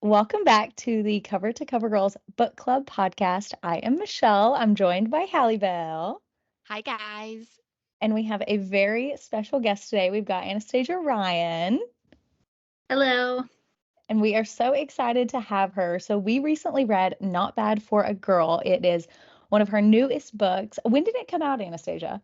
Welcome back to the Cover to Cover Girls Book Club podcast. I am Michelle. I'm joined by Hallie Bell, Hi, guys. and we have a very special guest today. We've got Anastasia Ryan, Hello. and we are so excited to have her. So, we recently read Not Bad for a Girl. It is one of her newest books. When did it come out, Anastasia?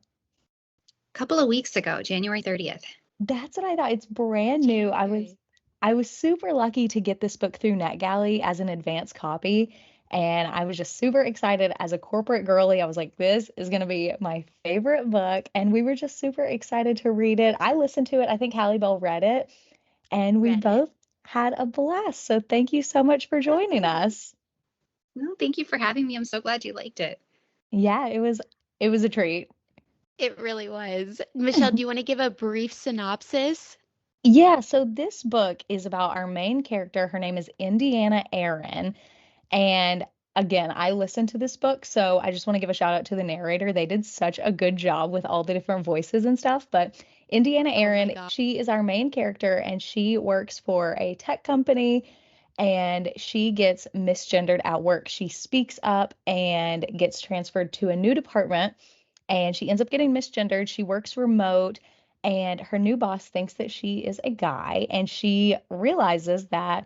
A couple of weeks ago, January 30th. That's what I thought. It's brand new. I was January. I was super lucky to get this book through NetGalley as an advance copy, and I was just super excited as a corporate girly. I was like, this is going to be my favorite book, and we were just super excited to read it. I listened to it. I think Hallie Bell read it, and we Read it. both had a blast. So thank you so much for joining us. No, thank you for having me. I'm so glad you liked it. Yeah, it was a treat. It really was. Michelle, do you want to give a brief synopsis? Yeah, so this book is about our main character. Her name is Indiana Aaron. And again, I listened to this book, so I just want to give a shout out to the narrator. They did such a good job with all the different voices and stuff. But Indiana Oh my Aaron, God. she is our main character, and she works for a tech company, and she gets misgendered at work. She speaks up and gets transferred to a new department, and she ends up getting misgendered. She works remote, and her new boss thinks that she is a guy, and she realizes that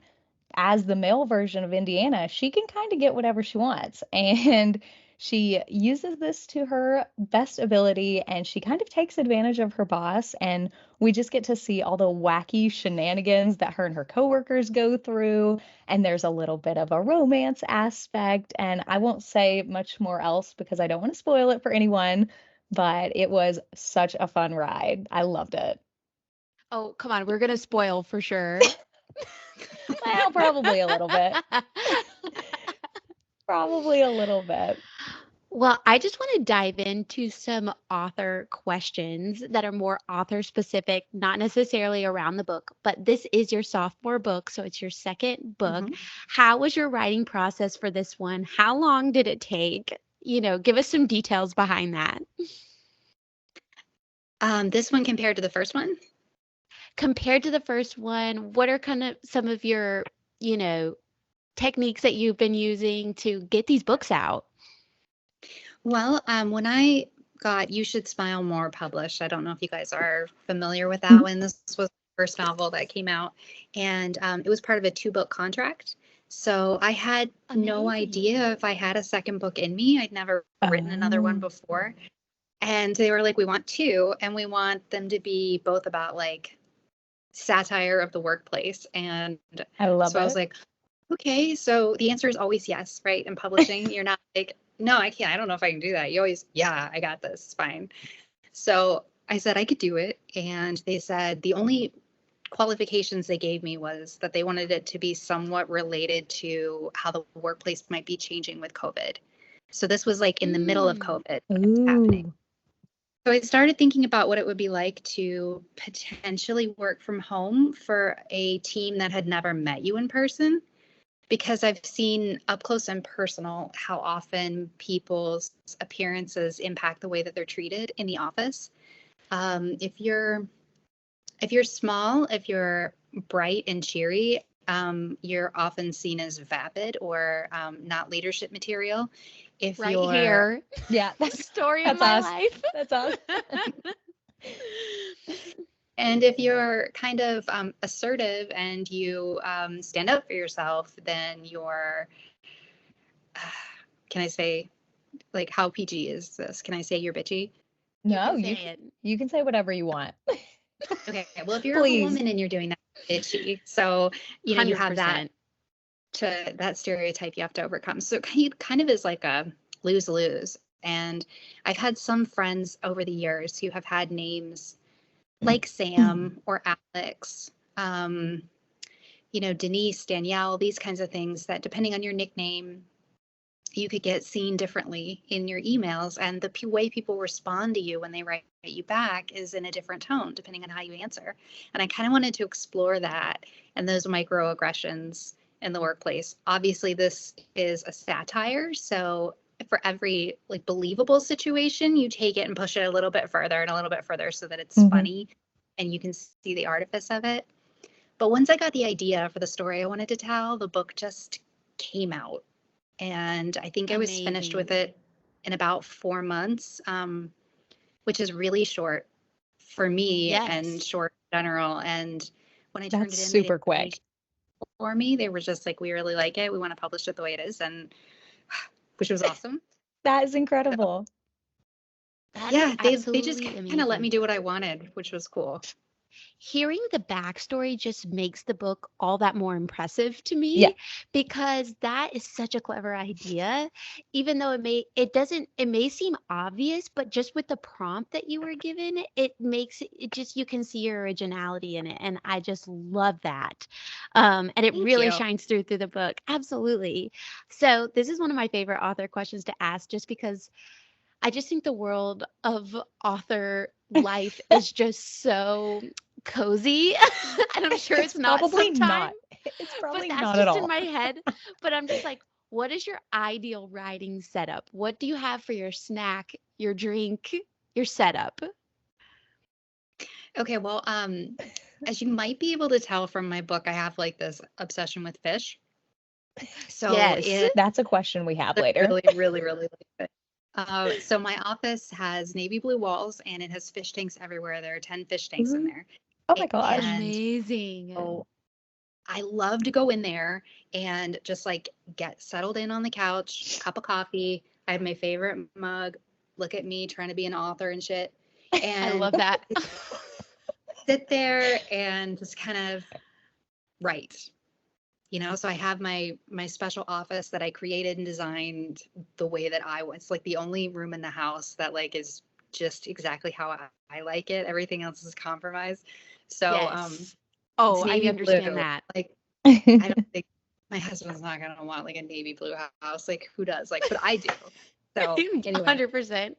as the male version of Indiana, she can kind of get whatever she wants. And she uses this to her best ability, and she kind of takes advantage of her boss. And we just get to see all the wacky shenanigans that her and her coworkers go through. And there's a little bit of a romance aspect. And I won't say much more else because I don't want to spoil it for anyone, but it was such a fun ride. I loved it. Oh, come on. We're going to spoil for sure. Well, probably a little bit. Probably a little bit. Well, I just want to dive into some author questions that are more author specific, not necessarily around the book, but this is your sophomore book, so it's your second book. Mhm. How was your writing process for this one? How long did it take? Give us some details behind that. This one compared to the first one? Compared to the first one, what are kind of some of your, you know, techniques that you've been using to get these books out? Well, when I got You Should Smile More published, I don't know if you guys are familiar with that Mhm. one. This was the first novel that came out, and it was part of a 2-book contract. So I had no Amazing. idea if I had a second book in me. I'd never written another one Oh, before. And they were like, we want two, and we want them to be both about like satire of the workplace. And I love so I was it. like, okay, so the answer is always yes, right? In publishing, you're not like, no, I can't. I don't know if I can do that. You always, yeah, I got this. It's fine. So I said I could do it. And they said the only qualifications they gave me was that they wanted it to be somewhat related to how the workplace might be changing with COVID. So this was like in the middle of Mm. COVID when it was happening. Ooh. So I started thinking about what it would be like to potentially work from home for a team that had never met you in person, because I've seen up close and personal how often people's appearances impact the way that they're treated in the office. If you're small, if you're bright and cheery, you're often seen as vapid or not leadership material. If Right you're here. Yeah, Story of that's my us. life. That's us. And if you're kind of assertive and you stand up for yourself, then you're, can I say, like, how PG is this? Can I say you're bitchy? You No, can say it. you can say whatever you want. Okay, well, if you're a Please. woman and you're doing that, bitchy. So, you have that 100%. that stereotype you have to overcome. So it kind of is like a lose-lose. And I've had some friends over the years who have had names like Sam or Alex, Denise, Danielle, these kinds of things that depending on your nickname, you could get seen differently in your emails. And the way people respond to you when they write you back is in a different tone, depending on how you answer. And I kind of wanted to explore that and those microaggressions in the workplace. Obviously, this is a satire. So for every like believable situation, you take it and push it a little bit further and a little bit further so that it's Hmm. funny and you can see the artifice of it. But once I got the idea for the story I wanted to tell, the book just came out. And I think I was finished with Amazing. it in about 4 months, which is really short for me and Yes. short in general. And when I turned That's it in, they didn't super have any quick. for me. They were just like, we really like it. We want to publish it the way it is, and which was awesome. That is So incredible. That is yeah, they just absolutely kind of let me amazing. do what I wanted, which was cool. Hearing the backstory just makes the book all that more impressive to Yeah. me because that is such a clever idea. Even though it may seem obvious, but just with the prompt that you were given, it makes it just you can see your originality in it. And I just love that. And it Thank really you. shines through the book. Absolutely. So this is one of my favorite author questions to ask just because I just think the world of author life is just so cozy. And I'm sure It's it's not probably sometimes, not. It's but probably that's not at just in all. my head. But I'm just like, what is your ideal writing setup? What do you have for your snack, your drink, your setup? Okay, well, as you might be able to tell from my book, I have like this obsession with fish. So Yes. it That's a question we have I later. really, really, really like fish. So my office has navy blue walls and it has fish tanks everywhere. There are 10 fish tanks in Ooh. there. Oh my gosh. And Amazing. so I love to go in there and just like get settled in on the couch, cup of coffee. I have my favorite mug. Look at me trying to be an author and shit. I And love that. sit there and just kind of write. So I have my special office that I created and designed the way that I want. It's like the only room in the house that like is just exactly how I like it. Everything else is compromised. So Yes. it's Oh, I navy understand blue. that. Like I don't think my husband's not gonna want like a navy blue house. Like who does? Like, but I do. So anyway, 100%.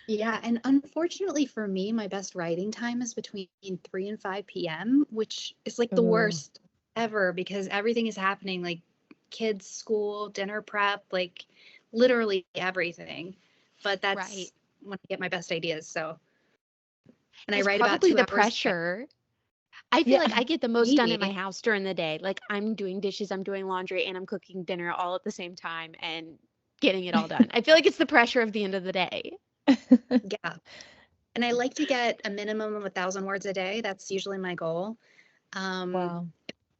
yeah. And unfortunately for me, my best writing time is between 3 and 5 p.m., which is like the Ooh. worst ever because everything is happening like kids, school, dinner prep, like literally everything. But Right. that's when I get my best ideas. So, and I It's write about probably 2 the hours a day. pressure. I feel Yeah. like I get the most done at my Maybe. house during the day. Like I'm doing dishes, I'm doing laundry, and I'm cooking dinner all at the same time and getting it all done. I feel like it's the pressure of the end of the day. Yeah. And I like to get a minimum of 1,000 words a day. That's usually my goal. Um, Wow.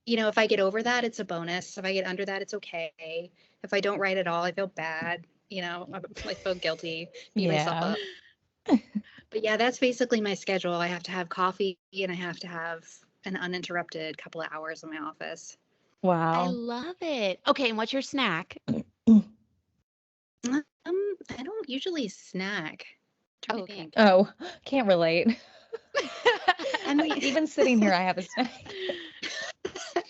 if I get over that, it's a bonus. If I get under that, it's okay. If I don't write at all, I feel bad. I feel guilty, beat myself Yeah. up. But yeah, that's basically my schedule. I have to have coffee and I have to have an uninterrupted couple of hours in my office. I Wow. love it. Okay, and what's your snack? I don't usually snack. I'm Oh, trying to okay. think. Oh, can't relate. I mean, Even sitting here, I have a snack.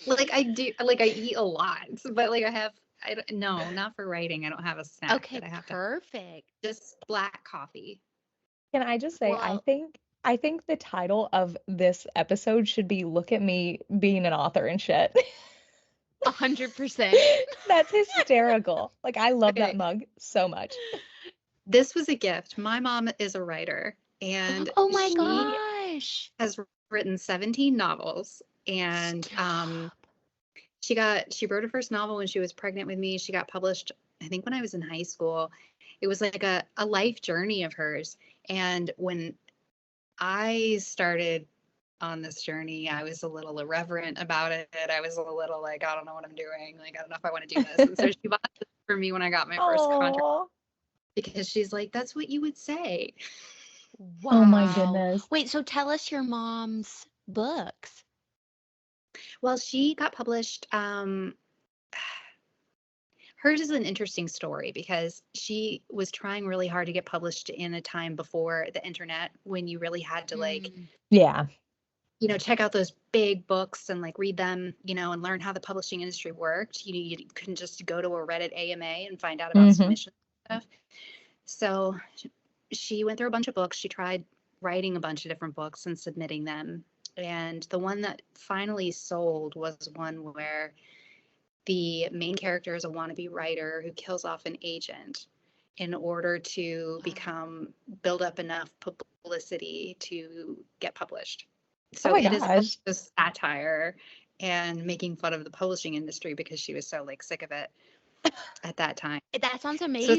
like I do, like I eat a lot, but like I don't, no, not for writing. I don't have a snack Okay, that I have to have. perfect. Just black coffee. Can I just say, I Well, think I think the title of this episode should be "Look at Me Being an Author and Shit." 100%. That's hysterical. Like I love that Okay, mug so much. this was a gift. My mom is a writer, and Oh my she gosh. has written 17 novels. And Stop. she wrote her first novel when she was pregnant with me. She got published, I think, when I was in high school. It was like a life journey of hers. And when I started on this journey, I was a little irreverent about it. I was a little like, I don't know what I'm doing. Like, I don't know if I want to do this. And so she bought this for me when I got my first contract Oh, because she's like, that's what you would say. oh my Wow. goodness. Wait, so tell us your mom's books. Well, she got published. Hers is an interesting story because she was trying really hard to get published in a time before the internet when you really had to like, Mm, Yeah. check out those big books and like read them, and learn how the publishing industry worked. You couldn't just go to a Reddit AMA and find out about Mm-hmm. submission stuff. So she went through a bunch of books. She tried writing a bunch of different books and submitting them. And the one that finally sold was one where the main character is a wannabe writer who kills off an agent in order to wow. build up enough publicity to get published. Oh So my it is gosh. also satire and making fun of the publishing industry because she was so like sick of it at that time. That sounds So amazing.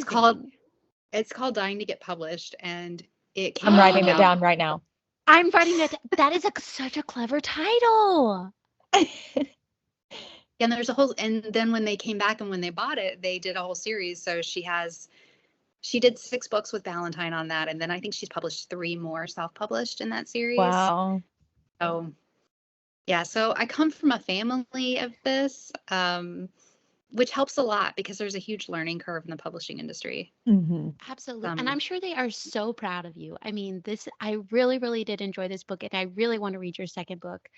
it's called Dying to Get Published, and it I'm writing it came down out. right now. I'm writing that. That is such a clever title. And there's and then when they came back and when they bought it, they did a whole series. So she did 6 books with Valentine on that, and then I think she's published 3 more self-published in that series. Wow. So yeah, so I come from a family of this, which helps a lot because there's a huge learning curve in the publishing industry. Mm-hmm. Absolutely. And I'm sure they are so proud of you. I mean, I really, really did enjoy this book, and I really want to read your second book.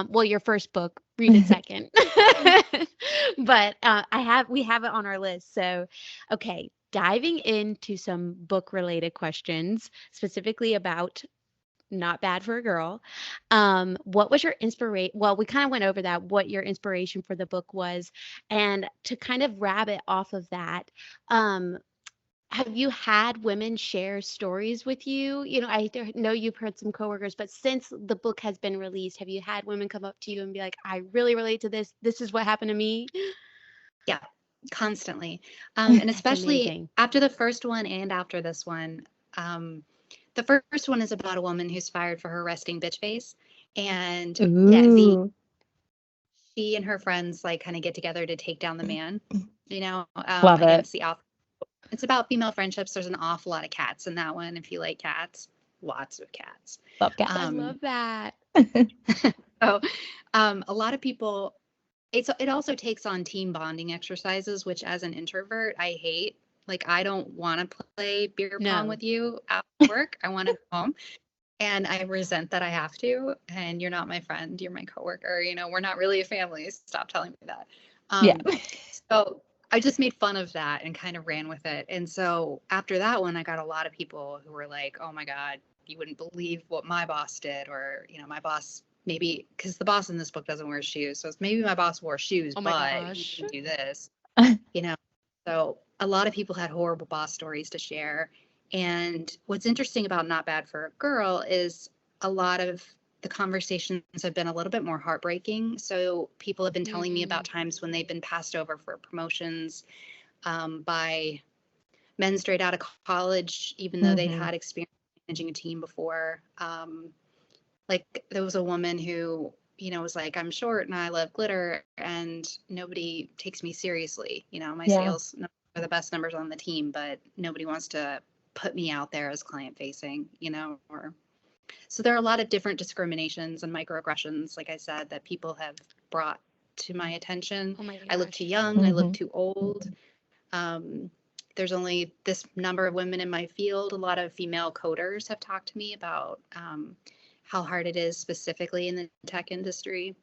Well, your first book, read it second. But we have it on our list. So, okay, diving into some book related questions, specifically about Not Bad for a Girl. What was your inspiration? Well, we kind of went over that, what your inspiration for the book was. And to kind of rabbit off of that, um, have you had women share stories with you? I know you've heard some coworkers, but since the book has been released, have you had women come up to you and be like, I really relate to this. This is what happened to me? Yeah, constantly. And That's especially amazing. after the first one and after this one. The first one is about a woman who's fired for her resting bitch face. And Ooh. she and her friends like kind of get together to take down the man, Love it. against the awful. It's about female friendships. There's an awful lot of cats in that one. If you like cats, lots of cats. Love cats. I love that. So a lot of people, it also takes on team bonding exercises, which as an introvert, I hate. Like, I don't want to play beer pong No. with you at work. I want to go home. And I resent that I have to. And you're not my friend. You're my coworker. We're not really a family. Stop telling me that. Yeah. So I just made fun of that and kind of ran with it. And so after that one, I got a lot of people who were like, oh my God, you wouldn't believe what my boss did. Or, my boss, maybe because the boss in this book doesn't wear shoes. So it's maybe my boss wore shoes, Oh my but gosh. he didn't do this, So a lot of people had horrible boss stories to share. And what's interesting about Not Bad for a Girl is a lot of the conversations have been a little bit more heartbreaking. So people have been telling me about times when they've been passed over for promotions by men straight out of college, even though they'd had experience managing a team before. Like there was a woman who, was like, I'm short and I love glitter and nobody takes me seriously. My sales are the best numbers on the team, but nobody wants to put me out there as client facing, so there are a lot of different discriminations and microaggressions, like I said, that people have brought to my attention. Oh my gosh. I look too young. I look too old. There's only this number of women in my field. A lot of female coders have talked to me about how hard it is specifically in the tech industry.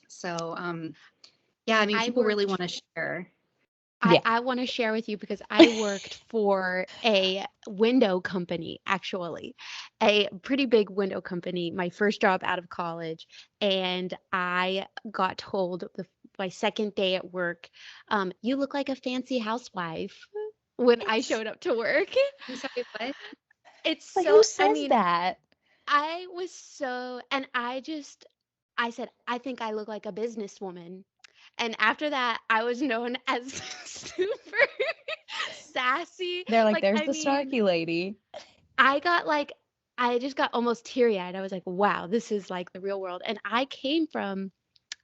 So, people really want to share. I want to share with you because I worked for a window company, actually, a pretty big window company, my first job out of college. And I got told my second day at work, you look like a fancy housewife when I showed up to work. I'm sorry, what? It's Like, so, who says that? I was so, and I said, I think I look like a businesswoman. And after that, I was known as super sassy. They're like, Like, there's I the mean, snarky lady. I just got almost teary-eyed. I was like, wow, this is like the real world. And I came from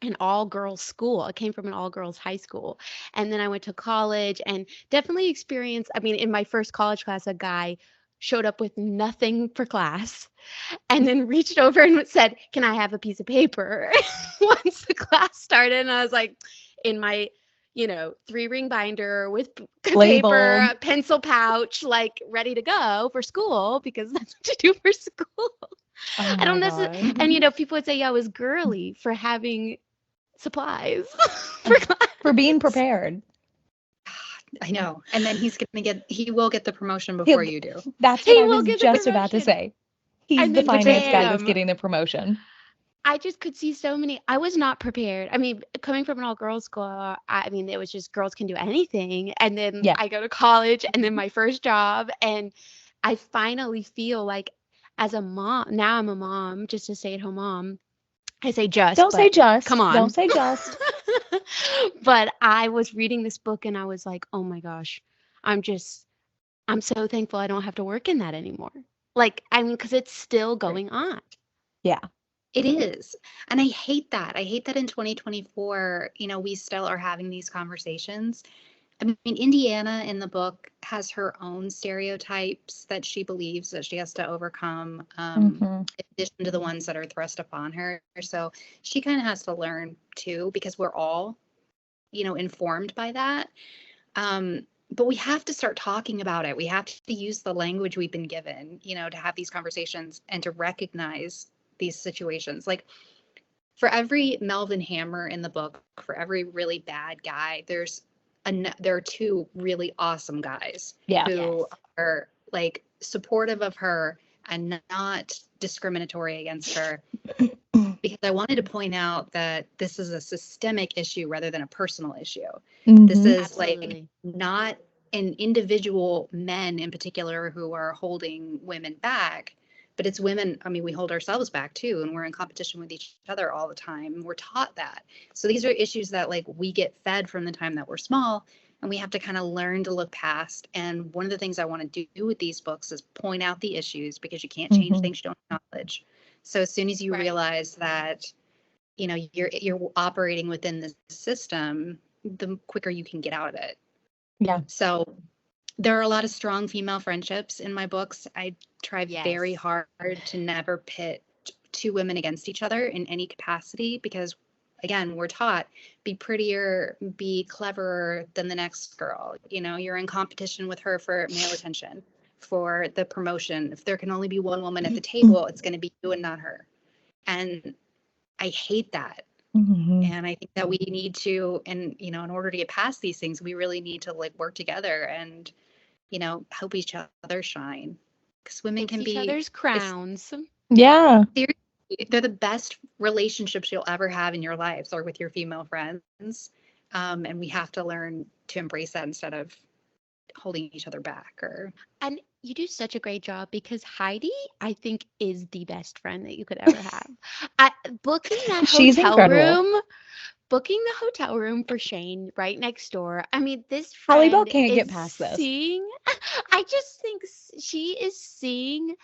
an all-girls school. I came from an all-girls high school. And then I went to college and definitely experienced, I mean, in my first college class, a guy showed up with nothing for class and then reached over and said, can I have a piece of paper once the class started? And I was like, in my 3-ring binder with paper, Labeled. a pencil pouch, like ready to go for school because that's what you do for school. Oh I don't my necessarily, God. and people would say, yeah, I was girly for having supplies for class. For being prepared. I know. And then he will get the promotion before you do. That's He what I will was get the just about to promotion. say. He's And the then finance guy that's bam. getting the promotion. I just could see so many. I was not prepared. I mean, coming from an all-girls school, I mean, it was just girls can do anything. And then Yeah. I go to college and then my first job, and I finally feel like as a mom, now I'm a mom, just a stay-at-home mom. I say just, Don't say but come just. Don't on. say just. But I was reading this book and I was like, oh my gosh, I'm just, I'm so thankful I don't have to work in that anymore. Like, I mean, because it's still Right. going on. Yeah. It is. And I hate that. I hate that in 2024, we still are having these conversations. I mean, Indiana in the book has her own stereotypes that she believes that she has to overcome, Hmm. in addition to the ones that are thrust upon her. So she kind of has to learn too, because we're all, informed by that. But we have to start talking about it. We have to use the language we've been given, to have these conversations and to recognize these situations. Like, for every Melvin Hammer in the book, for every really bad guy, there are two really awesome guys Yeah. who Yes. are like supportive of her and not discriminatory against her. Because I wanted to point out that this is a systemic issue rather than a personal issue. This Hmm. is like Absolutely. not an individual men in particular who are holding women back, but it's women. I mean, we hold ourselves back too, and we're in competition with each other all the time. We're taught that. So these are issues that like we get fed from the time that we're small, and we have to kind of learn to look past. And one of the things I want to do with these books is point out the issues, because you can't change Hmm. things you don't acknowledge. So as soon as you Right. realize that, you're operating within the system, the quicker you can get out of it. Yeah. So there are a lot of strong female friendships in my books. I try very Yes. hard to never pit two women against each other in any capacity, because again, we're taught be prettier, be cleverer than the next girl. You're in competition with her for male attention, for the promotion. If there can only be one woman at the table, it's going to be you and not her. And I hate that. Hmm. And I think that we need to, and in order to get past these things, we really need to like work together and, help each other shine. Because women Kiss can each be, other's it's crowns. Yeah. seriously, they're the best relationships you'll ever have in your lives or with your female friends. And we have to learn to embrace that instead of holding each other back or. And you do such a great job because Heidi, I think, is the best friend that you could ever have. I, booking that She's hotel incredible. room, booking the hotel room for Shane right next door. I mean, this Holly Bell friend can't is get past this. seeing, I just think she is seeing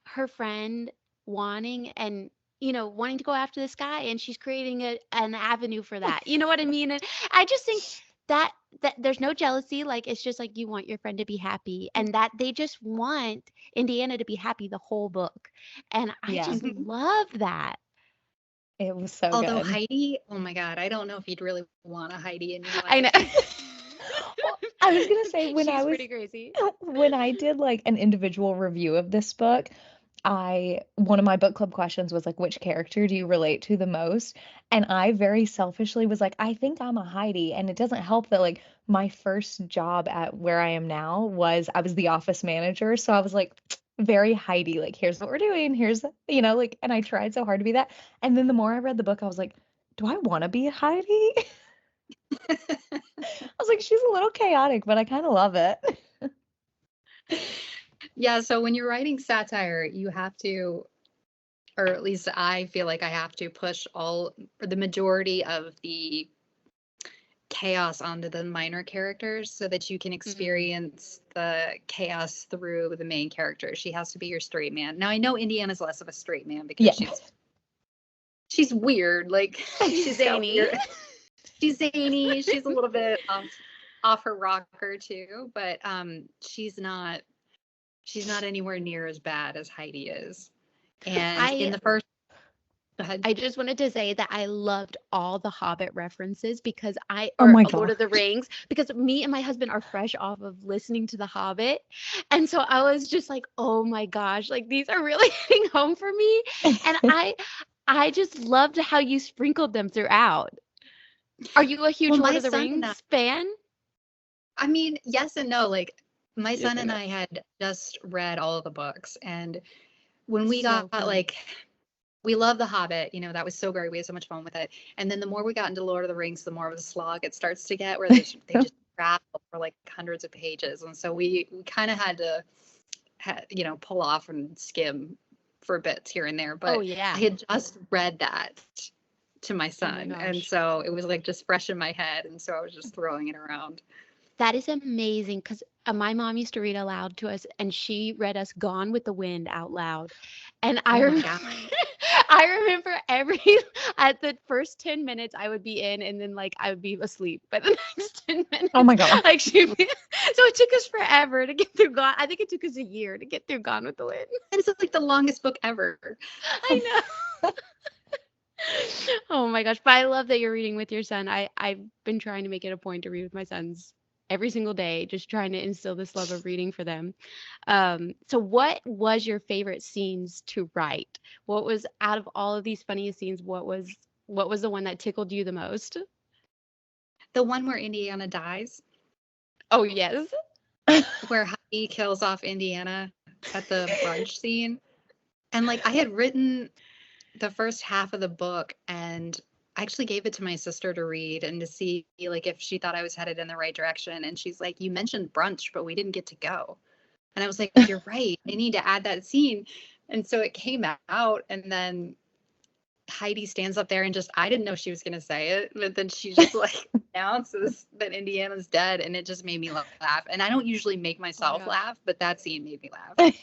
her friend wanting and wanting to go after this guy, and she's creating an avenue for that. You know what I mean? And I just think that there's no jealousy. Like, it's just like you want your friend to be happy, and that they just want Indiana to be happy the whole book. And I Yeah. just Mhm. love that. It was so Although good. Heidi, oh my God, I don't know if you'd really want a Heidi in your I know. life. Well, I was gonna say when I She's was pretty crazy. when I did like an individual review of this book, I one of my book club questions was like, which character do you relate to the most? And I very selfishly was like, I think I'm a Heidi. And it doesn't help that like my first job at where I am now was I was the office manager. So I was like very Heidi, like here's what we're doing, here's like and I tried so hard to be that. And then the more I read the book, I was like, do I want to be a Heidi? I was like, she's a little chaotic, but I kind of love it. Yeah, so when you're writing satire, you have to, or at least I feel like I have to push all or the majority of the chaos onto the minor characters so that you can Hmm. experience the chaos through the main character. She has to be your straight man. Now I know Indiana's less of a straight man because Yeah. she's weird. Like She's she's got zany. weird. She's zany. She's a little bit off her rocker too, but she's not anywhere near as bad as Heidi is. And in I the first, go ahead. I just wanted to say that I loved all the Hobbit references because Oh or my Lord God. of the Rings, because me and my husband are fresh off of listening to The Hobbit. And so I was just like, oh my gosh, like these are really hitting home for me. And I just loved how you sprinkled them throughout. Are you a huge Well, Lord my of the son and Rings fan? I mean, yes and no. Like my Yes son and and no. I had just read all of the books, and when we got So good. like, we love The Hobbit, that was so great. We had so much fun with it. And then the more we got into Lord of the Rings, the more of a slog it starts to get, where they just travel for like hundreds of pages, and so we kind of had to, pull off and skim for bits here and there, Oh but yeah. I had just read that to my Oh my son. And gosh. so it was like just fresh in my head. And so I was just throwing it around. That is amazing because my mom used to read aloud to us, and she read us Gone with the Wind out loud. And I Oh my remember, God. I remember at the first 10 minutes I would be in, and then like I would be asleep by the next 10 minutes. Oh my God. Like she'd be, so it took us forever to get through Gone. I think it took us a year to get through Gone with the Wind. And it's like the longest book ever. I know. Oh my gosh. But I love that you're reading with your son. I've been trying to make it a point to read with my sons every single day, just trying to instill this love of reading for them. So what was your favorite scenes to write? What was, out of all of these funniest scenes, what was the one that tickled you the most? The one where Indiana dies, Oh yes. where Heidi kills off Indiana at the brunch scene. And like I had written the first half of the book, and I actually gave it to my sister to read and to see like if she thought I was headed in the right direction. And she's like, you mentioned brunch, but we didn't get to go. And I was like, you're right. I need to add that scene. And so it came out, and then Heidi stands up there and just, I didn't know she was going to say it, but then she just like announces that Indiana's dead, and it just made me laugh. And I don't usually make myself gosh. laugh, but that scene made me laugh.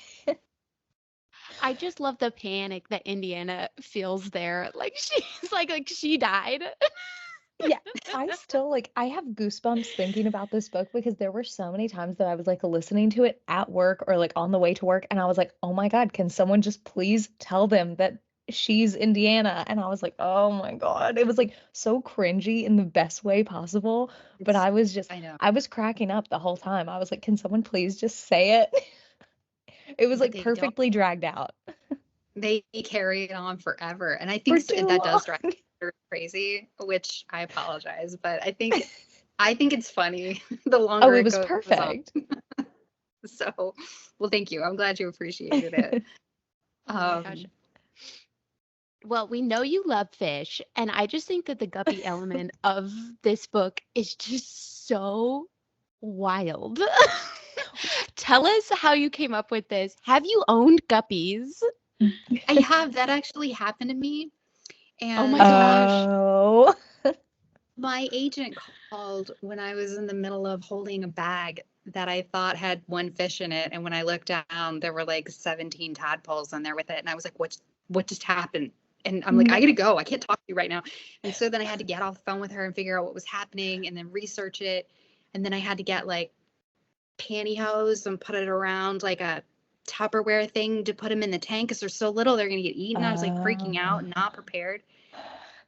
I just love the panic that Indiana feels there. Like she's like she died. Yeah, I still like I have goosebumps thinking about this book because there were so many times that I was like listening to it at work or like on the way to work, and I was like, "Oh my God, can someone just please tell them that she's Indiana?" And I was like, "Oh my God." It was like so cringy in the best way possible, but It's, I know, I was cracking up the whole time. I was like, "Can someone please just say it?" It was but like they don't. perfectly dragged out They carry it on forever. And I for think too that long. does drive me crazy, which I apologize, but I think it's funny the Oh, longer it it was goes on. perfect. So, well, thank you. I'm glad you appreciated it. Oh my gosh. Well, we know you love fish, and I just think that the guppy element of this book is just so wild. Tell us how you came up with this. Have you owned guppies? I have that actually happened to me. Oh my And gosh. Oh. my agent called when I was in the middle of holding a bag that I thought had one fish in it. And when I looked down, there were like 17 tadpoles in there with it. And I was like, what just happened? And I'm like, I gotta go. I can't talk to you right now. And so then I had to get off the phone with her and figure out what was happening and then research it. And then I had to get like pantyhose and put it around like a Tupperware thing to put them in the tank because they're so little they're gonna get eaten. I was like freaking out and not prepared.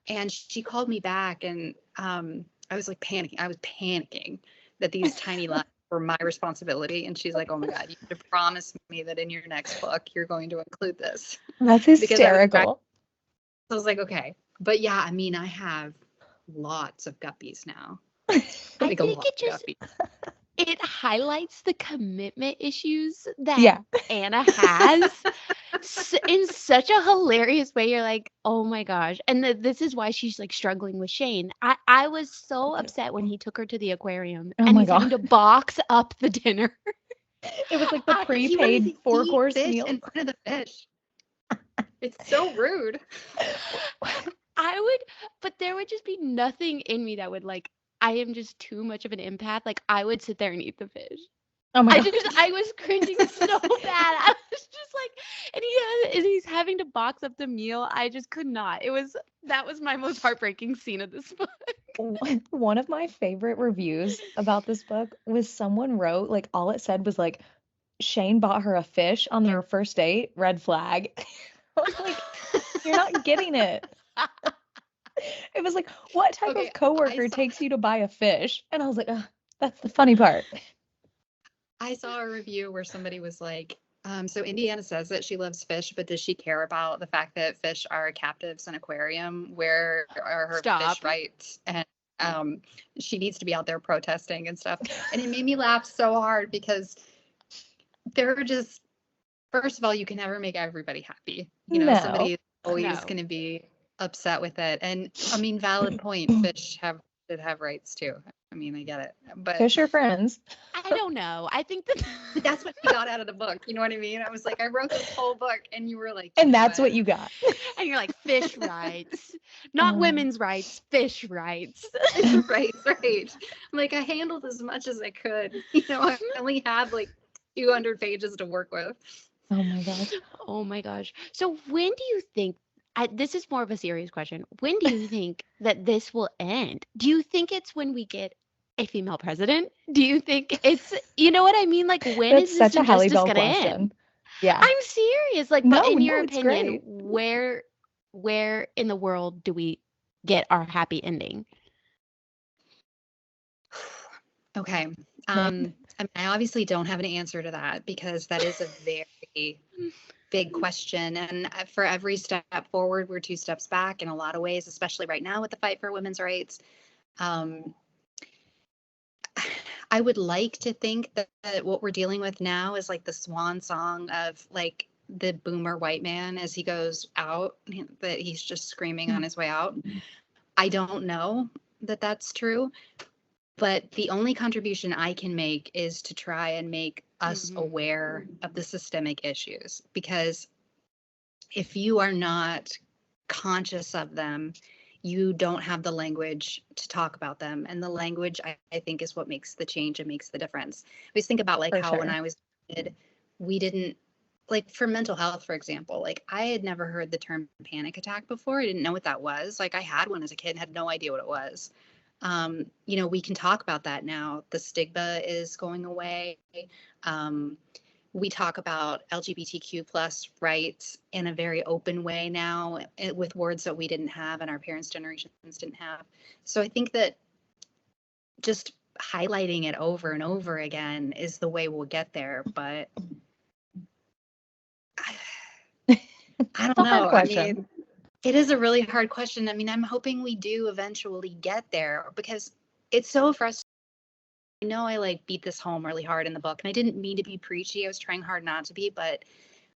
And she called me back, and I was like panicking. I was panicking that these tiny lives were my responsibility. And she's like, "Oh my God, you have to promise me that in your next book you're going to include this." That's Because I hysterical. was like, okay. But yeah, I mean, I have lots of guppies now. I Like a think lot it of just guppies. it highlights the commitment issues that Yeah. Anna has in such a hilarious way. You're like, oh my gosh. And this is why she's like struggling with Shane. I was so upset when he took her to the aquarium Oh and my he's having God. to box up the dinner. It was like the He wanted prepaid to eat 4-course fish meal. in front of the fish. It's so rude. I would, but there would just be nothing in me that would like, I am just too much of an empath. Like, I would sit there and eat the fish. Oh my God. I was cringing so bad. I was just like, and he's having to box up the meal. I just could not. That was my most heartbreaking scene of this book. One of my favorite reviews about this book was someone wrote, like, all it said was, like, Shane bought her a fish on their first date, red flag. I was like, you're not getting it. It was like, what type Okay, of coworker takes you to buy a fish? And I was like, ugh, that's the funny part. I saw a review where somebody was like, so Indiana says that she loves fish, but does she care about the fact that fish are captives in an aquarium? Where are her Stop. fish rights? And she needs to be out there protesting and stuff. And it made me laugh so hard because they're just, first of all, you can never make everybody happy. You know, No. somebody is always No. going to be upset with it. And I mean, valid point. Fish should have rights too. I mean, I get it, but Kiss your friends. I don't know. I think that that's what you got out of the book. You know what I mean? I was like, I wrote this whole book, and you were like, you And know that's what you got. and you're like fish rights, not Oh. women's rights, fish rights. right. I'm like, I handled as much as I could. You know, I only have like 200 pages to work with. Oh my gosh. Oh my gosh. So when do you think, this is more of a serious question. When do you think that this will end? Do you think it's when we get a female president? Do you think it's, you know what I mean? Like, when That's is this such a Halle injustice Bell going to end? question. Yeah. I'm serious. Like, No, but in your it's opinion, great. where in the world do we get our happy ending? Okay. I mean, I obviously don't have an answer to that because that is a very big question. And for every step forward, we're 2 steps back in a lot of ways, especially right now with the fight for women's rights. I would like to think that what we're dealing with now is like the swan song of like the boomer white man as he goes out, that he's just screaming on his way out. I don't know that that's true, but the only contribution I can make is to try and make us aware of the systemic issues, because if you are not conscious of them, you don't have the language to talk about them. And the language, I think, is what makes the change and makes the difference. I always think about like For how when sure. I was a kid, we didn't, like for mental health, for example, like I had never heard the term panic attack before. I didn't know what that was. Like I had one as a kid and had no idea what it was. You know, we can talk about that now. The stigma is going away. We talk about LGBTQ plus rights in a very open way now, with words that we didn't have and our parents' generations didn't have. So I think that just highlighting it over and over again is the way we'll get there. But I don't It's a hard know. I question. mean, it is a really hard question. I mean, I'm hoping we do eventually get there because it's so frustrating. I know I like beat this home really hard in the book, and I didn't mean to be preachy. I was trying hard not to be, but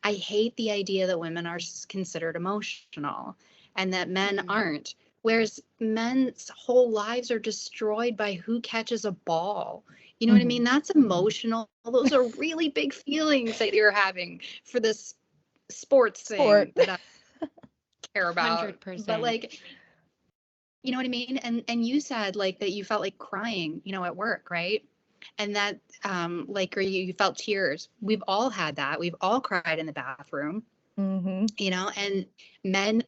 I hate the idea that women are considered emotional and that men aren't. Whereas men's whole lives are destroyed by who catches a ball. You know what I mean? That's emotional. Those are really big feelings that you're having for this sports thing that I care about. 100%. But like, you know what I mean? And you said like that you felt like crying, you know, at work, right? And that like, or you felt tears. We've all had that. We've all cried in the bathroom, you know, and men,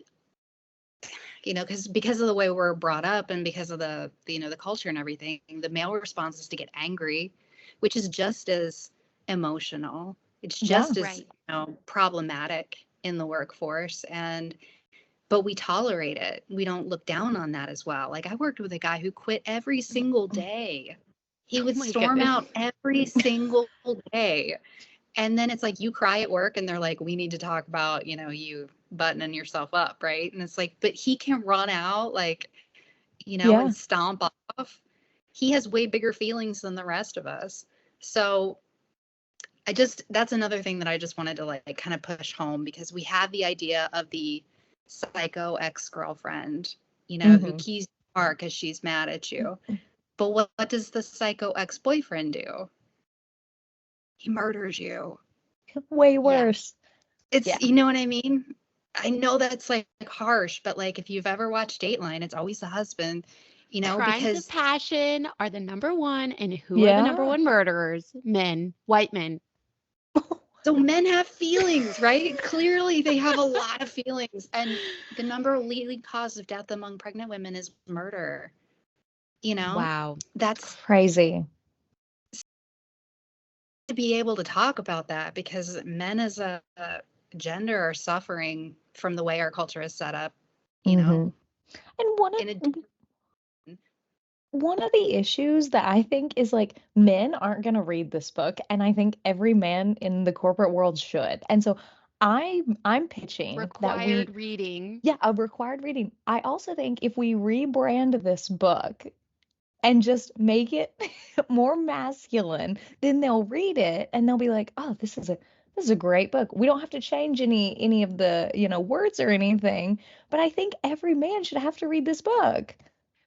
you know, because of the way we're brought up and because of the you know, the culture and everything, the male response is to get angry, which is just as emotional. It's just as, you know, problematic in the workforce. But we tolerate it. We don't look down on that as well. Like I worked with a guy who quit every single day. He would storm out every single day. And then it's like you cry at work and they're like, we need to talk about, you know, you buttoning yourself up, right? And it's like, but he can run out like, you know, and stomp off. He has way bigger feelings than the rest of us. So that's another thing that I just wanted to like kind of push home, because we have the idea of the psycho ex-girlfriend, you know, who keys your car because she's mad at you. But what does the psycho ex-boyfriend do? He murders you. Way worse. It's, you know what I mean? I know that's like harsh, but like if you've ever watched Dateline, it's always the husband, you know, Crimes because of passion are the number one, and who are the number one murderers? Men, white men. so men have feelings, right? Clearly they have a lot of feelings, and the number leading cause of death among pregnant women is murder. You know, Wow, that's crazy. To be able to talk about that, because men as a gender are suffering from the way our culture is set up, you know. And one of the issues that I think is like men aren't going to read this book, and I think every man in the corporate world should. And so I'm pitching that required reading. Yeah, a required reading. I also think if we rebrand this book and just make it more masculine, then they'll read it and they'll be like, "Oh, this is a great book." We don't have to change any of the, you know, words or anything, but I think every man should have to read this book.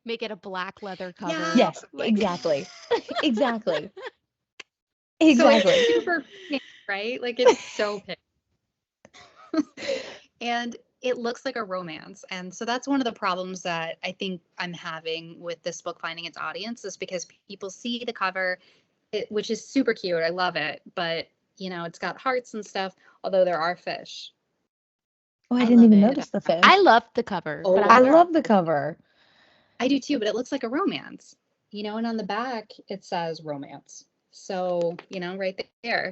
make it a black leather cover. Yeah. Yes, Like- exactly. Exactly. So Exactly. it's super pink, right? Like it's so pink. And it looks like a romance. And so that's one of the problems that I think I'm having with this book finding its audience, is because people see the cover, which is super cute. I love it. But, you know, it's got hearts and stuff, although there are fish. Oh, I I didn't love even it. notice the fish. I love the cover, but Oh, I I'm not- love the cover. I do too, but it looks like a romance, you know, and on the back it says romance. So, you know, right there.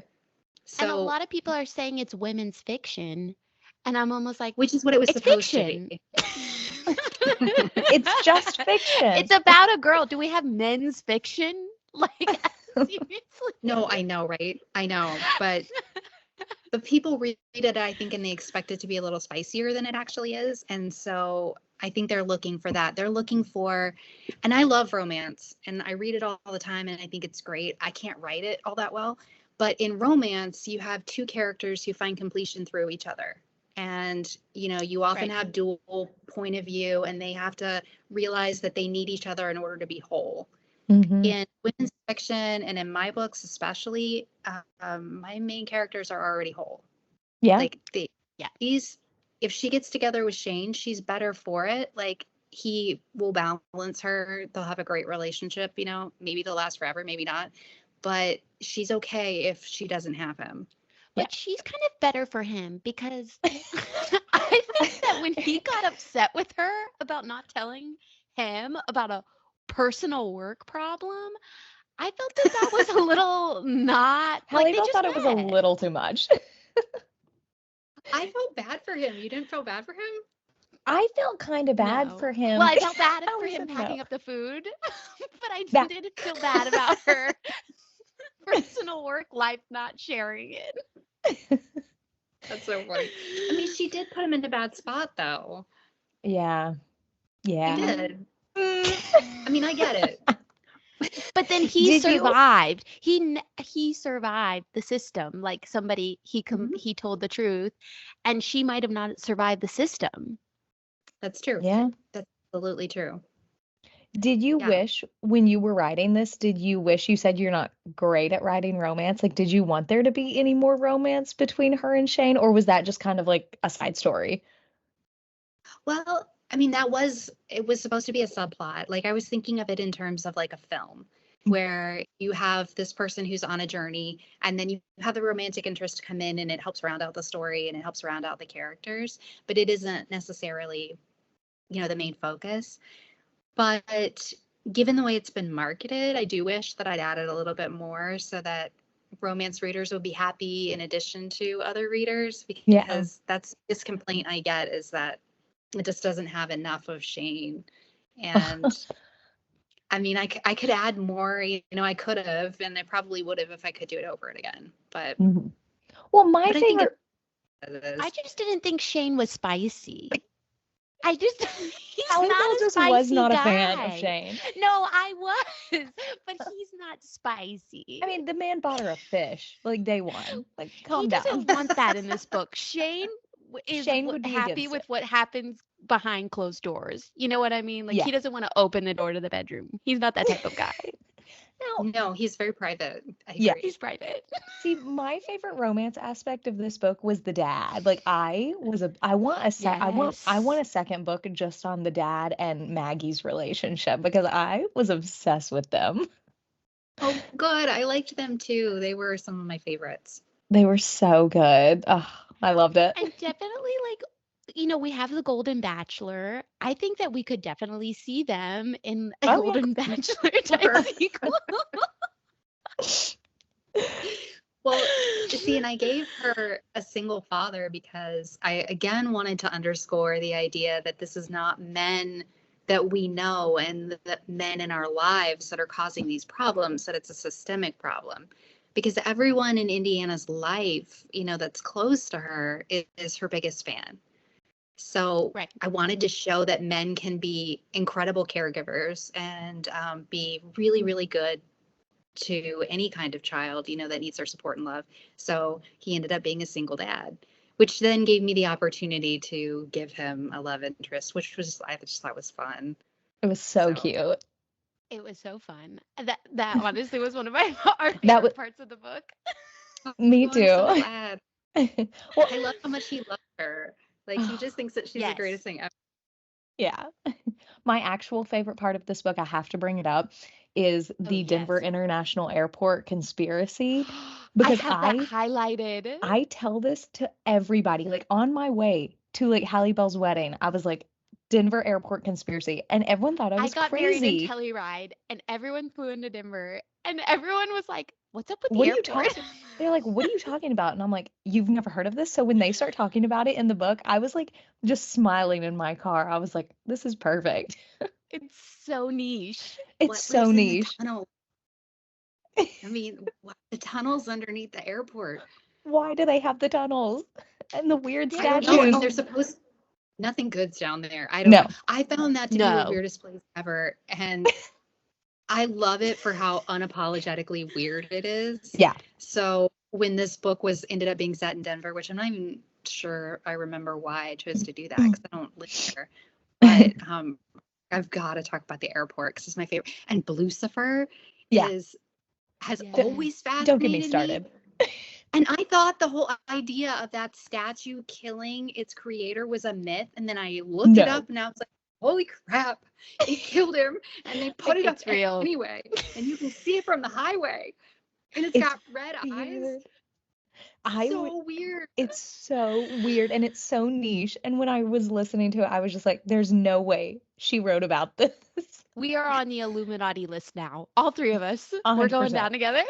And a So, lot of people are saying it's women's fiction, and I'm almost like, which is what it was it's supposed fiction. to be. It's just fiction. It's about a girl. Do we have men's fiction? Like, seriously? No, I know, right? I know, but the people read it, I think, and they expect it to be a little spicier than it actually is. And so I think they're looking for that. They're looking for, and I love romance and I read it all the time and I think it's great. I can't write it all that well, but in romance, you have two characters who find completion through each other. And, you know, you often Right. have dual point of view and they have to realize that they need each other in order to be whole. Mhm. In women's fiction and in my books especially, my main characters are already whole. Yeah. Like Yeah. if she gets together with Shane, she's better for it. Like he will balance her. They'll have a great relationship, you know, maybe they'll last forever, maybe not. But she's okay if she doesn't have him. But she's kind of better for him because I think that when he got upset with her about not telling him about a personal work problem, I felt that that was a little not like they Halliwell just thought it was a met. little too much. I felt bad for him. You didn't feel bad for him? I felt kind of bad No. for him. Well, I felt bad for Allison, him no. packing up the food, but I That- didn't feel bad about her personal work life not sharing it. That's so funny. I mean, she did put him in a bad spot though. Yeah. She Yeah. did. I mean, I get it. But then he Did you- survived. He survived the system. Like somebody Mhm. he told the truth, and she might have not survived the system. That's true. Yeah. That's absolutely true. Did you Yeah. wish when you were writing this, you said you're not great at writing romance. Like, did you want there to be any more romance between her and Shane, or was that just kind of like a side story? Well, I mean, it was supposed to be a subplot. Like I was thinking of it in terms of like a film where you have this person who's on a journey and then you have the romantic interest come in and it helps round out the story and it helps round out the characters, but it isn't necessarily, you know, the main focus. But given the way it's been marketed, I do wish that I'd added a little bit more so that romance readers would be happy in addition to other readers, Yeah. because that's this complaint I get is that it just doesn't have enough of Shane. And I mean, I could add more, you know, I could have, and I probably would have if I could do it over it again. But Mhm. Well, my But I think favorite. I just didn't think Shane was spicy. He's Halliwell not a just spicy was not guy. a fan of Shane. No, I was, but he's not spicy. I mean, the man bought her a fish like day one. Like, calm he down. doesn't want that in this book. Shane is Shane would be happy against with it. what happens behind closed doors. You know what I mean? Like Yeah. he doesn't want to open the door to the bedroom. He's not that type of guy. Now, no, he's very private. I Yeah. agree. He's private. see, my favorite romance aspect of this book was the dad. Like, I want a second book just on the dad and Maggie's relationship because I was obsessed with them. Oh, good. I liked them too. They were some of my favorites. They were so good. Oh, I loved it. And definitely, like, you know, we have the Golden Bachelor. I think that we could definitely see them in a Oh, yeah. Golden Bachelor type Sure. sequel. Well, you see, and I gave her a single father because I again wanted to underscore the idea that this is not men that we know and that men in our lives that are causing these problems, that it's a systemic problem. Because everyone in Indiana's life, you know, that's close to her is her biggest fan. So Right. I wanted to show that men can be incredible caregivers and be really, really good to any kind of child, you know, that needs their support and love. So he ended up being a single dad, which then gave me the opportunity to give him a love interest, which was, I just thought was fun. It was so So cute. It was so fun. That honestly was one of my our That was favorite parts of the book. me oh, I'm so too. glad. Well, I love how much he loves her. Like he just thinks that she's the Yes. greatest thing ever. yeah. My actual favorite part of this book, I have to bring it up, is Oh, the Denver yes. International Airport conspiracy I because have that highlighted. I tell this to everybody. Like on my way to like Halle Bell's wedding, I was like, Denver Airport conspiracy, and everyone thought I I was got married in crazy. Telluride, and everyone flew into Denver, and everyone was like, "What's up with What the are you airport?" talking? They're like, what are you talking about? And I'm like, you've never heard of this? So when they start talking about it in the book, I was like, just smiling in my car. I was like, this is perfect. It's so niche. It's What so lives in the niche. tunnel? I mean, what, the tunnels underneath the airport. Why do they have the tunnels and the weird I don't know. statues? They're supposed nothing good's down there. I don't know. No. I found that to be the No. weirdest place ever. And I love it for how unapologetically weird it is. Yeah. So when this book ended up being set in Denver, which I'm not even sure I remember why I chose to do that because I don't live there. But I've got to talk about the airport because it's my favorite. And Lucifer Yeah. has Yes. always Don't get me fascinated me. started. And I thought the whole idea of that statue killing its creator was a myth. And then I looked it No. up and I was like, holy crap, it killed him. And they put it up It's real. anyway. And you can see it from the highway. And it's got red eyes. Weird. So weird. It's so weird and it's so niche. And when I was listening to it, I was just like, there's no way she wrote about this. We are on the Illuminati list now. All three of us. We're going 100%. down together.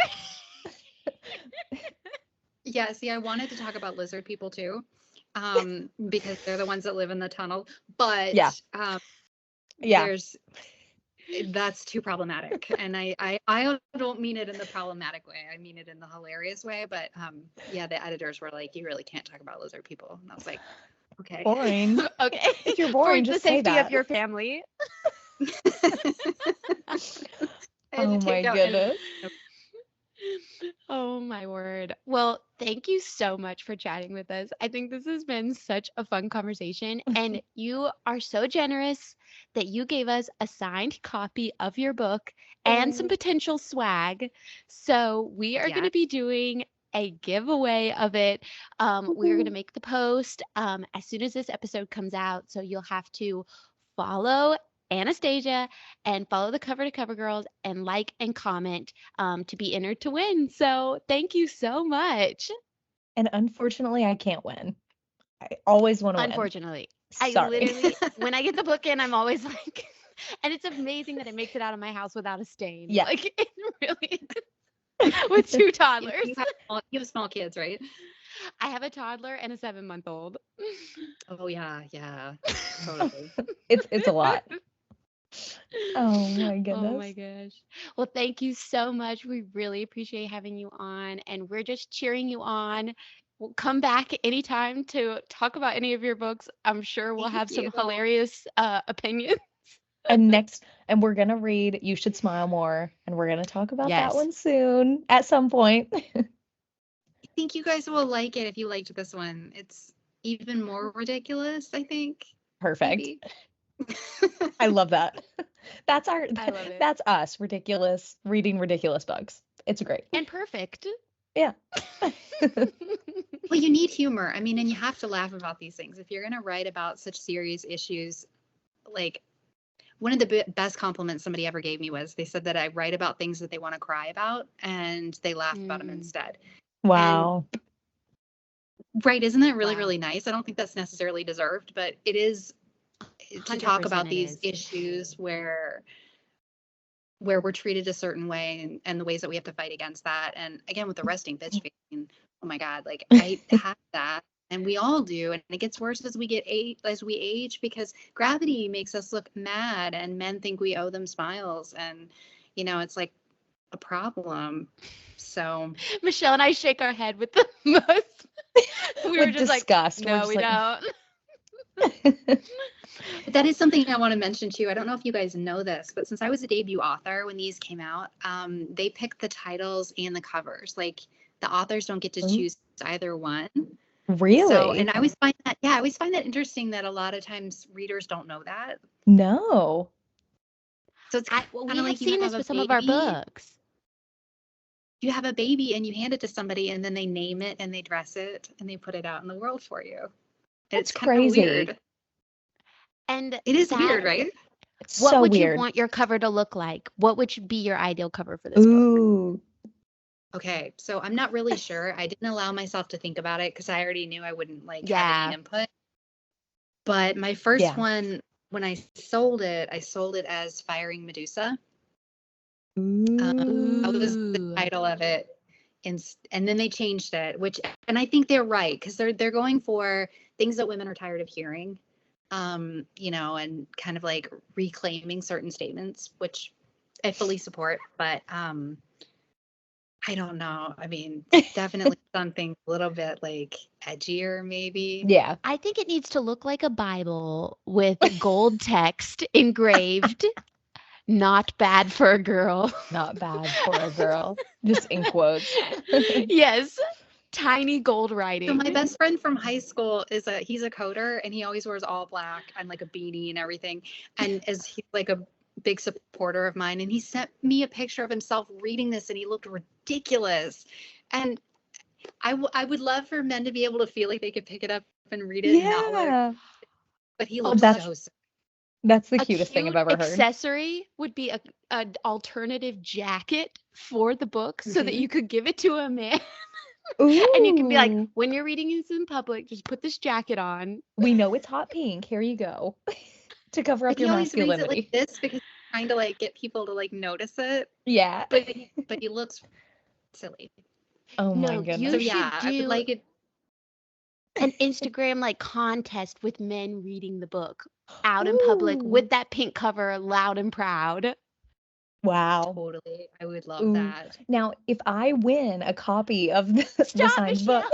Yeah, see, I wanted to talk about lizard people too, because they're the ones that live in the tunnel. But Yeah. that's too problematic. And I don't mean it in the problematic way. I mean it in the hilarious way. But yeah, the editors were like, you really can't talk about lizard people. And I was like, okay. Boring. Okay. If you're boring, For the just say safety that. of your family. Oh my goodness. Oh my word. Well, thank you so much for chatting with us. I think this has been such a fun conversation, and you are so generous that you gave us a signed copy of your book and some potential swag. So we are going to be doing a giveaway of it. We're going to make the post as soon as this episode comes out. So you'll have to follow Anastasia and follow the Cover to Cover Girls and like and comment to be entered to win. So thank you so much. And unfortunately, I can't win. I always want to win. Unfortunately, Sorry. I literally, when I get the book in, I'm always like, and it's amazing that it makes it out of my house without a stain. Yeah. Like it really with two toddlers. You have small kids, right? I have a toddler and a 7-month-old. Oh yeah, totally. It's a lot. Oh my goodness. Oh my gosh. Well, thank you so much. We really appreciate having you on, and we're just cheering you on. We'll come back anytime to talk about any of your books. I'm sure we'll have some hilarious opinions. And we're gonna read You Should Smile More, and we're gonna talk about that one soon at some point. I think you guys will like it if you liked this one. It's even more ridiculous, I think. Perfect. I love that. That's I love it. That's us, ridiculous, reading ridiculous books. It's great. And perfect. Yeah. Well, you need humor. I mean, and you have to laugh about these things. If you're going to write about such serious issues, like one of the best compliments somebody ever gave me was they said that I write about things that they want to cry about and they laugh about them instead. Wow. And, right. Isn't that really, really nice? I don't think that's necessarily deserved, but it is to talk about these issues where we're treated a certain way and the ways that we have to fight against that. And again, with the resting bitch face, oh my God, like I have that. And we all do, and it gets worse as we age because gravity makes us look mad, and men think we owe them smiles, and it's like a problem. So Michelle and I shake our head with the most. We were just disgust. Like, no, we don't. That is something I want to mention too. I don't know if you guys know this, but since I was a debut author when these came out, they picked the titles and the covers. Like the authors don't get to choose either one. Really? So, and I always find that interesting that a lot of times readers don't know that. No. So it's We kind of have like you seen have this a with some of our baby. books. You have a baby and you hand it to somebody and then they name it and they dress it and they put it out in the world for you. That's It's kind of crazy. weird. And It is weird, right? It's what so would weird. you want your cover to look like? What would be your ideal cover for this book? Ooh. Okay, so I'm not really sure. I didn't allow myself to think about it because I already knew I wouldn't like have Yeah. any input. But my first Yeah. one, when I sold it as Firing Medusa. Ooh. That was the title of it. And then they changed it, and I think they're right because they're going for things that women are tired of hearing, you know, and kind of like reclaiming certain statements, which I fully support. But I don't know. I mean, definitely something a little bit like edgier, maybe. Yeah. I think it needs to look like a Bible with gold text engraved. Not bad for a girl. Not bad for a girl. Just in quotes. Yes. Tiny gold So writing. my best friend from high school he's a coder and he always wears all black and like a beanie and everything. And he's like a big supporter of mine. And he sent me a picture of himself reading this and he looked ridiculous. And I would love for men to be able to feel like they could pick it up and read it and not look. Yeah. But he Oh, looks that's so sick. That's the A cutest thing I've cute ever heard. accessory would be an alternative jacket for the book so that you could give it to a man. Ooh. And you can be like, when you're reading this in public, just put this jacket on. We know it's hot pink. Here you go. To cover up But he your always reads it masculinity. like this because he's trying to like get people to like notice it. Yeah. But he looks silly. Oh my No, goodness. you So should yeah, I would do like it. an Instagram like contest with men reading the book out in public Ooh. with that pink cover, loud and proud. Wow. Totally. I would love Ooh. that. Now, if I win a copy of the Stop, signed Michelle. book,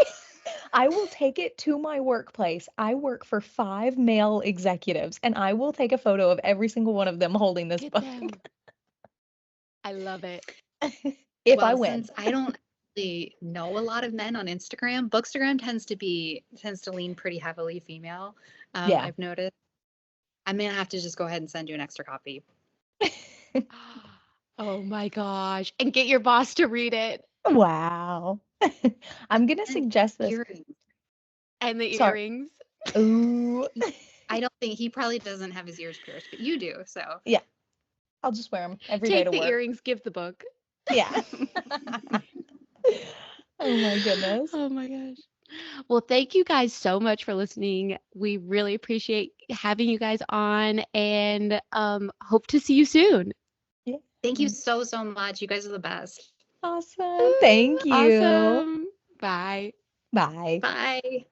I will take it to my workplace. I work for 5 male executives, and I will take a photo of every single one of them holding this Get book. them. I love it. If I Well, win. since I don't really know a lot of men on Instagram, Bookstagram tends to lean pretty heavily female. Yeah. I've noticed. I'm gonna have to just go ahead and send you an extra copy. Oh my gosh. And get your boss to read it. Wow. I'm gonna And suggest this. earrings. And the Sorry. earrings. Ooh. I don't think he probably doesn't have his ears pierced, but you do. So Yeah. I'll just wear them every day Take to the work. earrings, give the book. Yeah. Oh my goodness. Oh my gosh. Well, thank you guys so much for listening. We really appreciate having you guys on and hope to see you soon. Yeah. thank you so much. You guys are the best. Awesome. Thank you. Awesome. Bye. Bye. Bye.